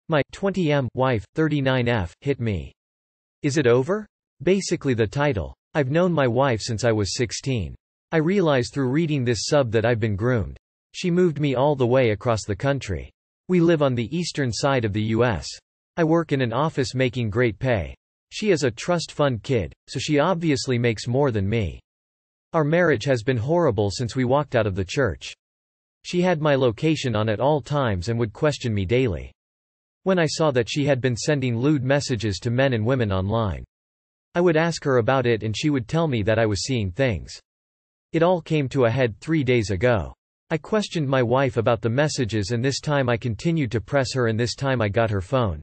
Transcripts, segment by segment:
My 20M wife, 39F, hit me. Is it over? Basically the title. I've known my wife since I was 16. I realize through reading this sub that I've been groomed. She moved me all the way across the country. We live on the eastern side of the US. I work in an office making great pay. She is a trust fund kid, so she obviously makes more than me. Our marriage has been horrible since we walked out of the church. She had my location on at all times and would question me daily. When I saw that she had been sending lewd messages to men and women online, I would ask her about it and she would tell me that I was seeing things. It all came to a head 3 days ago. I questioned my wife about the messages and this time I continued to press her and this time I got her phone.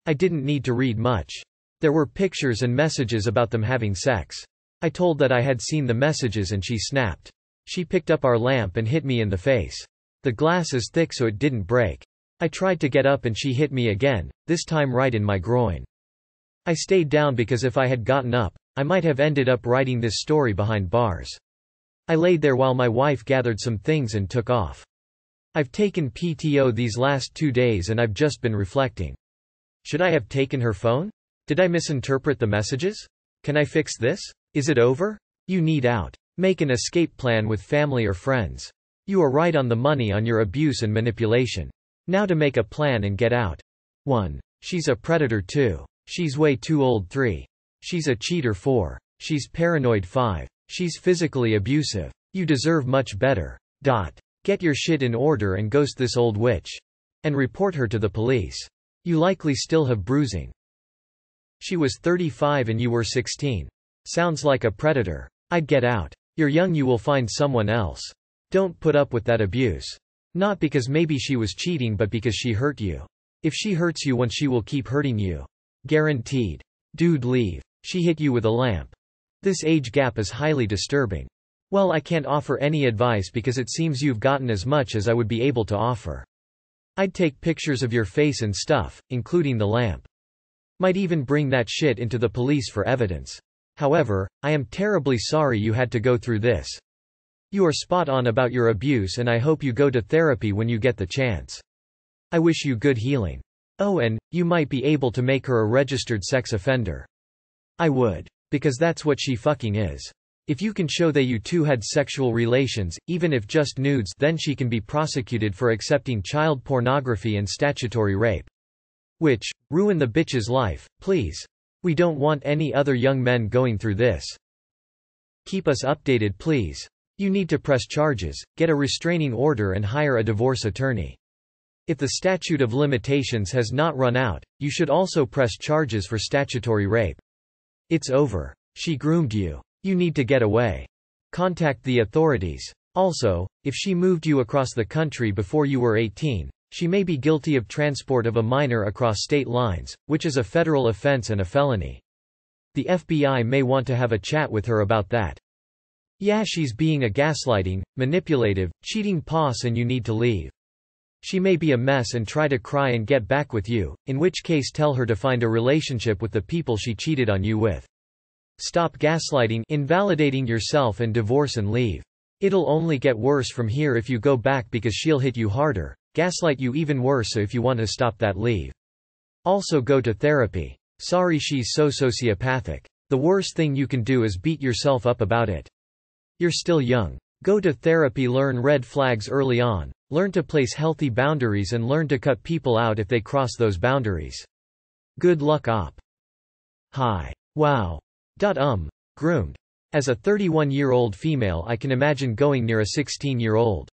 I didn't need to read much. There were pictures and messages about them having sex. I told that I had seen the messages and she snapped. She picked up our lamp and hit me in the face. The glass is thick so it didn't break. I tried to get up and she hit me again, this time right in my groin. I stayed down because if I had gotten up, I might have ended up writing this story behind bars. I laid there while my wife gathered some things and took off. I've taken PTO these last 2 days and I've just been reflecting. Should I have taken her phone? Did I misinterpret the messages? Can I fix this? Is it over? You need out. Make an escape plan with family or friends. You are right on the money on your abuse and manipulation. Now to make a plan and get out. 1. She's a predator 2. She's way too old 3. She's a cheater 4. She's paranoid 5. She's physically abusive. You deserve much better. Get your shit in order and ghost this old witch. And report her to the police. You likely still have bruising. She was 35 and you were 16. Sounds like a predator. I'd get out. You're young, you will find someone else. Don't put up with that abuse. Not because maybe she was cheating but because she hurt you. If she hurts you once she will keep hurting you. Guaranteed. Dude, leave. She hit you with a lamp. This age gap is highly disturbing. Well, I can't offer any advice because it seems you've gotten as much as I would be able to offer. I'd take pictures of your face and stuff, including the lamp. Might even bring that shit into the police for evidence. However, I am terribly sorry you had to go through this. You are spot on about your abuse and I hope you go to therapy when you get the chance. I wish you good healing. Oh, and you might be able to make her a registered sex offender. I would. Because that's what she fucking is. If you can show that you two had sexual relations, even if just nudes, then she can be prosecuted for accepting child pornography and statutory rape. Which, ruin the bitch's life, please. We don't want any other young men going through this. Keep us updated please. You need to press charges, get a restraining order and hire a divorce attorney. If the statute of limitations has not run out, you should also press charges for statutory rape. It's over. She groomed you. You need to get away. Contact the authorities. Also, if she moved you across the country before you were 18, she may be guilty of transport of a minor across state lines, which is a federal offense and a felony. The FBI may want to have a chat with her about that. Yeah, she's being a gaslighting, manipulative, cheating boss and you need to leave. She may be a mess and try to cry and get back with you, in which case tell her to find a relationship with the people she cheated on you with. Stop gaslighting, invalidating yourself and divorce and leave. It'll only get worse from here if you go back because she'll hit you harder, gaslight you even worse, so if you want to stop that, leave. Also go to therapy. Sorry she's so sociopathic. The worst thing you can do is beat yourself up about it. You're still young. Go to therapy, learn red flags early on, learn to place healthy boundaries and learn to cut people out if they cross those boundaries. Good luck op. Hi. Wow. Groomed. As a 31-year-old female I can imagine going near a 16-year-old.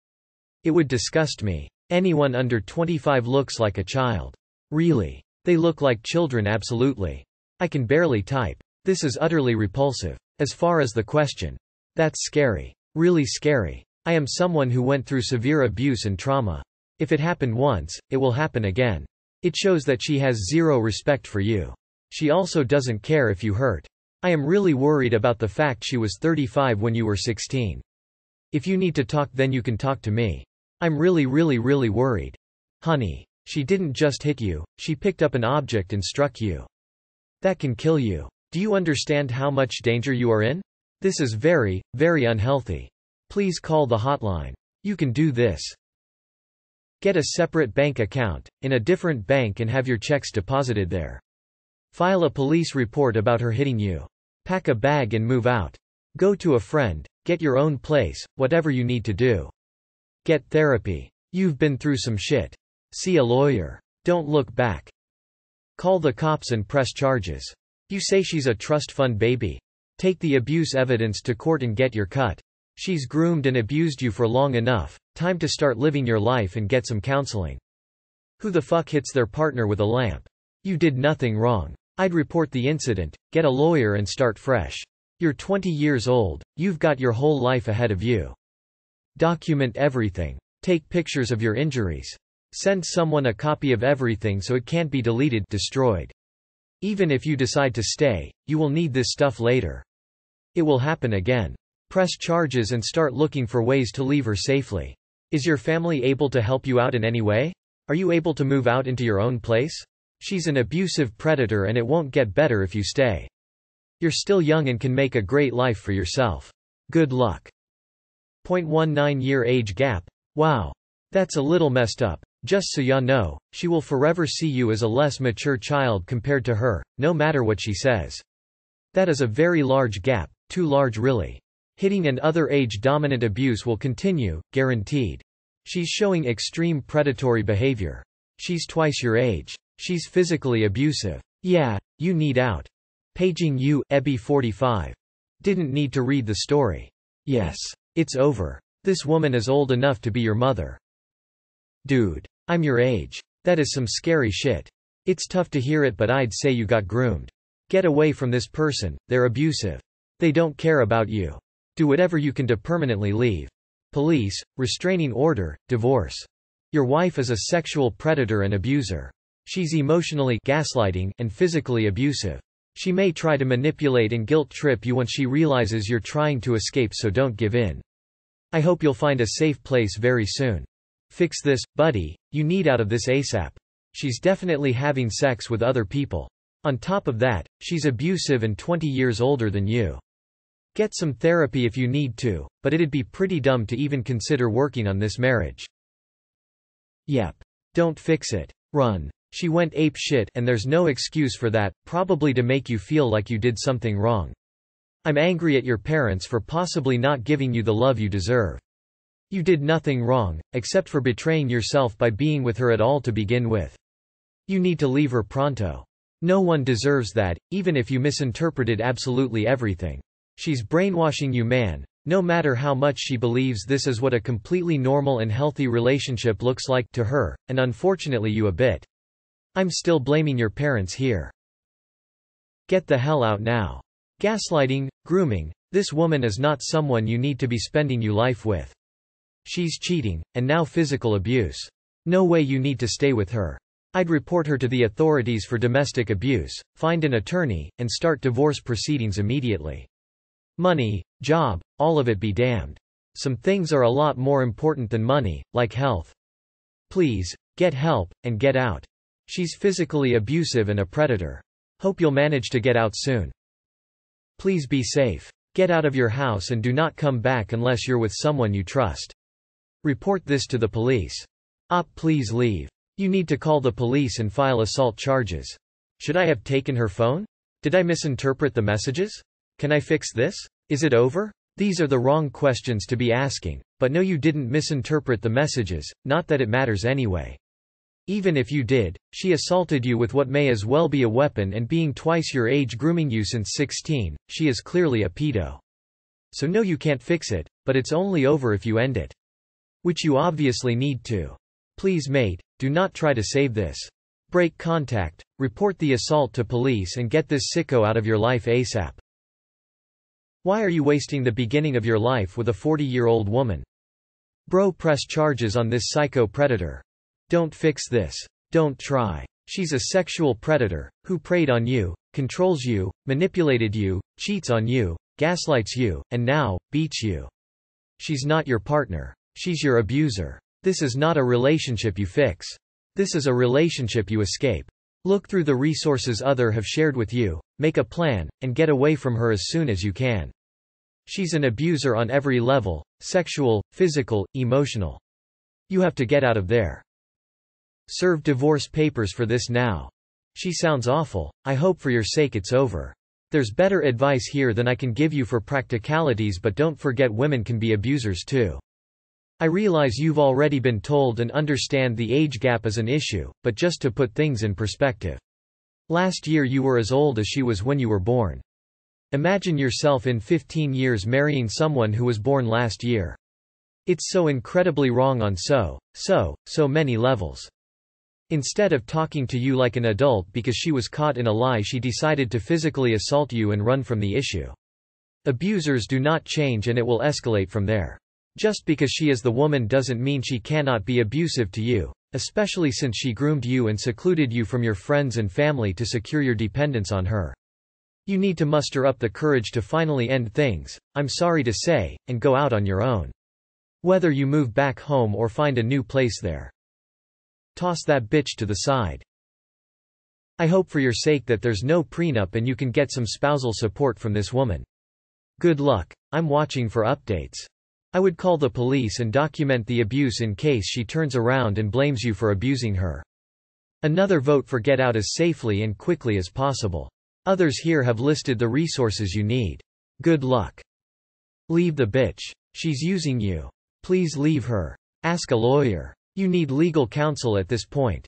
It would disgust me. Anyone under 25 looks like a child. Really. They look like children, absolutely. I can barely type. This is utterly repulsive. As far as the question. That's scary. Really scary. I am someone who went through severe abuse and trauma. If it happened once, it will happen again. It shows that she has zero respect for you. She also doesn't care if you hurt. I am really worried about the fact she was 35 when you were 16. If you need to talk, then you can talk to me. I'm really worried. Honey. She didn't just hit you, she picked up an object and struck you. That can kill you. Do you understand how much danger you are in? This is very unhealthy. Please call the hotline. You can do this. Get a separate bank account, in a different bank, and have your checks deposited there. File a police report about her hitting you. Pack a bag and move out. Go to a friend, get your own place, whatever you need to do. Get therapy. You've been through some shit. See a lawyer. Don't look back. Call the cops and press charges. You say she's a trust fund baby? Take the abuse evidence to court and get your cut. She's groomed and abused you for long enough, time to start living your life and get some counseling. Who the fuck hits their partner with a lamp? You did nothing wrong. I'd report the incident, get a lawyer and start fresh. You're 20 years old, you've got your whole life ahead of you. Document everything. Take pictures of your injuries. Send someone a copy of everything so it can't be deleted, destroyed. Even if you decide to stay, you will need this stuff later. It will happen again. Press charges and start looking for ways to leave her safely. Is your family able to help you out in any way? Are you able to move out into your own place? She's an abusive predator and it won't get better if you stay. You're still young and can make a great life for yourself. Good luck. 0.19-year age gap. Wow. That's a little messed up. Just so ya know, she will forever see you as a less mature child compared to her, no matter what she says. That is a very large gap, too large really. Hitting and other age-dominant abuse will continue, guaranteed. She's showing extreme predatory behavior. She's twice your age. She's physically abusive. Yeah, you need out. Paging you, Ebby 45. Didn't need to read the story. Yes. It's over. This woman is old enough to be your mother. Dude. I'm your age. That is some scary shit. It's tough to hear it, but I'd say you got groomed. Get away from this person, they're abusive. They don't care about you. Do whatever you can to permanently leave. Police, restraining order, divorce. Your wife is a sexual predator and abuser. She's emotionally gaslighting and physically abusive. She may try to manipulate and guilt trip you once she realizes you're trying to escape, so don't give in. I hope you'll find a safe place very soon. Fix this, buddy, you need out of this ASAP. She's definitely having sex with other people. On top of that, she's abusive and 20 years older than you. Get some therapy if you need to, but it'd be pretty dumb to even consider working on this marriage. Yep. Don't fix it. Run. She went ape shit and there's no excuse for that, probably to make you feel like you did something wrong. I'm angry at your parents for possibly not giving you the love you deserve. You did nothing wrong, except for betraying yourself by being with her at all to begin with. You need to leave her pronto. No one deserves that, even if you misinterpreted absolutely everything. She's brainwashing you, man. No matter how much she believes this is what a completely normal and healthy relationship looks like to her, and unfortunately you a bit. I'm still blaming your parents here. Get the hell out now. Gaslighting, grooming, this woman is not someone you need to be spending your life with. She's cheating, and now physical abuse. No way you need to stay with her. I'd report her to the authorities for domestic abuse, find an attorney, and start divorce proceedings immediately. Money, job, all of it be damned. Some things are a lot more important than money, like health. Please, get help, and get out. She's physically abusive and a predator. Hope you'll manage to get out soon. Please be safe. Get out of your house and do not come back unless you're with someone you trust. Report this to the police. Please leave. You need to call the police and file assault charges. Should I have taken her phone? Did I misinterpret the messages? Can I fix this? Is it over? These are the wrong questions to be asking, but no, you didn't misinterpret the messages, not that it matters anyway. Even if you did, she assaulted you with what may as well be a weapon, and being twice your age, grooming you since 16, she is clearly a pedo. So no, you can't fix it, but it's only over if you end it. Which you obviously need to. Please mate, do not try to save this. Break contact, report the assault to police and get this sicko out of your life ASAP. Why are you wasting the beginning of your life with a 40-year-old woman? Bro, press charges on this psycho predator. Don't fix this. Don't try. She's a sexual predator, who preyed on you, controls you, manipulated you, cheats on you, gaslights you, and now, beats you. She's not your partner. She's your abuser. This is not a relationship you fix. This is a relationship you escape. Look through the resources others have shared with you, make a plan, and get away from her as soon as you can. She's an abuser on every level, sexual, physical, emotional. You have to get out of there. Serve divorce papers for this now. She sounds awful. I hope for your sake it's over. There's better advice here than I can give you for practicalities, but don't forget women can be abusers too. I realize you've already been told and understand the age gap is an issue, but just to put things in perspective. Last year you were as old as she was when you were born. Imagine yourself in 15 years marrying someone who was born last year. It's so incredibly wrong on so many levels. Instead of talking to you like an adult because she was caught in a lie, she decided to physically assault you and run from the issue. Abusers do not change and it will escalate from there. Just because she is the woman doesn't mean she cannot be abusive to you, especially since she groomed you and secluded you from your friends and family to secure your dependence on her. You need to muster up the courage to finally end things, I'm sorry to say, and go out on your own. Whether you move back home or find a new place there. Toss that bitch to the side. I hope for your sake that there's no prenup and you can get some spousal support from this woman. Good luck. I'm watching for updates. I would call the police and document the abuse in case she turns around and blames you for abusing her. Another vote for get out as safely and quickly as possible. Others here have listed the resources you need. Good luck. Leave the bitch. She's using you. Please leave her. Ask a lawyer. You need legal counsel at this point.